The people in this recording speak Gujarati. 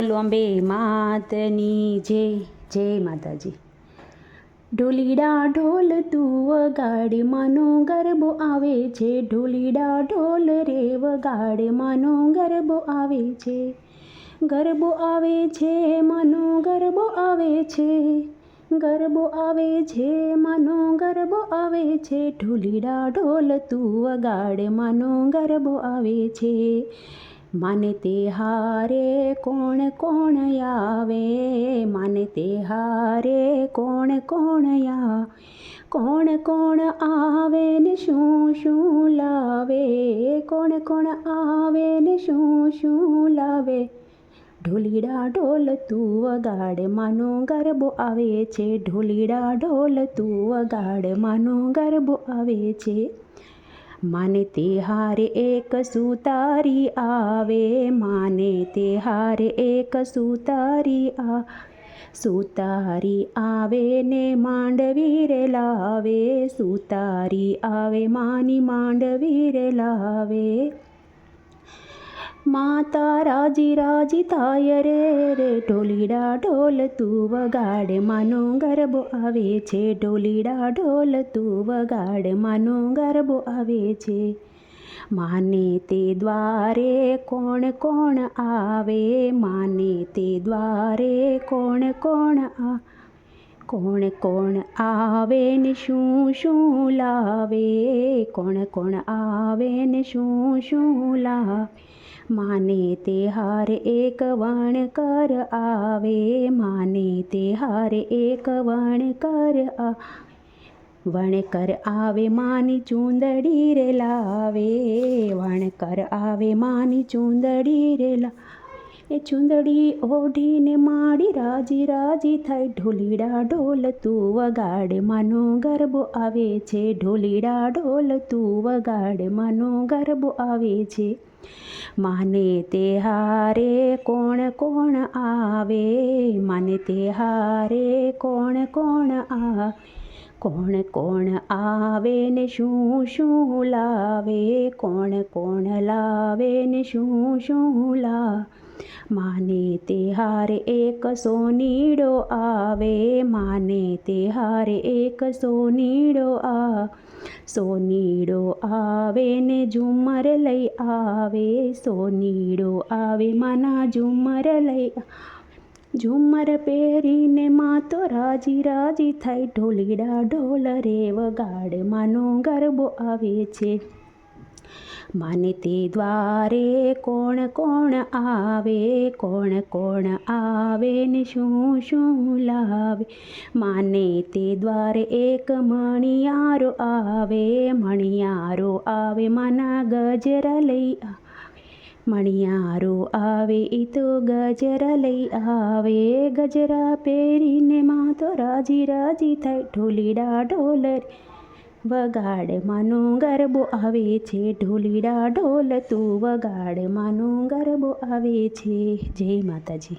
બોલો અંબે માતની જય. જય માતાજી. ઢોલીડા ઢોલ તું વગાડે માનો ગરબો આવે છે. ઢોલીડા ઢોલ રે વગાડે માનો ગરબો આવે છે. ગરબો આવે છે માનો ગરબો આવે છે. ગરબો આવે છે માનો ગરબો આવે છે. ઢોલીડા ઢોલ તું વગાડે માનો ગરબો આવે છે. માને તે હારે કોણ કોણ આવે. માને તે હારે કોણ કોણ કોણ કોણ આવે ને શું શું લાવે. કોણ કોણ આવે ને શું શું લાવે. ઢોલીડા ઢોલ તું વગાડ માનો ગરબો આવે છે. ઢોલીડા ઢોલ તું વગાડ માનો ગરબો આવે છે. માને તે હારે એક સુતારી આવે. માને તે હારે એક સુતારી સુતારી આવે ને માંડવી રે લાવે. સુતારી આવે માની માંડવી રે લાવે. માતા રાજી રાજી થાય રે રે. ઢોલીડા ઢોલ તું વગાડ માનો ગરબો આવે છે. ઢોલીડા ઢોલ તું વગાડ માનો ગરબો આવે છે. માને તે દ્વારે કોણ કોણ આવે. માને તે દ્વારે કોણ કોણ કોણ કોણ આવે ને શું શું લાવે. કોણ કોણ આવે ને શું શું લાવે. માને તે હારે એક વણકર આવે. માને તે હારે એક વણકર વણકર આવે માની ચૂંદડી રે લાવે. વણકર આવે માની ચૂંદડી રે એ ચૂંદડી ઓઢીને માડી રાજી રાજી થાય. ઢોલીડા ઢોલ તું વગાડ માનો ગરબો આવે છે. ઢોલીડા ઢોલ તું વગાડ માનો ગરબો આવે છે. માને તે હારે કોણ કોણ આવે. માને તે હારે કોણ કોણ કોણ કોણ આવે ને શું શું લાવે. કોણ કોણ લાવે ને શું શું લાવે. માને તે હારે એક સોનીડો આવે. માને તે હારે એક સોનીડો સોનીડો આવે ને ઝુમર લઈ આવે. સોનીડો આવે માના ઝુમર લઈ ઝુમર પહેરીને માં તો રાજી રાજી થાય. ઢોલીડા ઢોલ રે વગાડ માનો ગરબો આવે છે. માને તે દ્વારે કોણ કોણ આવે. કોણ કોણ આવે ને શું શું લાવે. માને તે દ્વારે એક મણિયારો આવે. મણિયારો આવે માના ગજરા લઈ મણિયારો આવે ઈ તો ગજરા લઈ આવે. ગજરા પહેરીને માં તો રાજી રાજી થાય. ઢોલીડા ઢોલ વગાડ માનો ગરબો આવે છે. ઢોલીડા ઢોલ તું વગાડ માનો ગરબો આવે છે. જય માતાજી.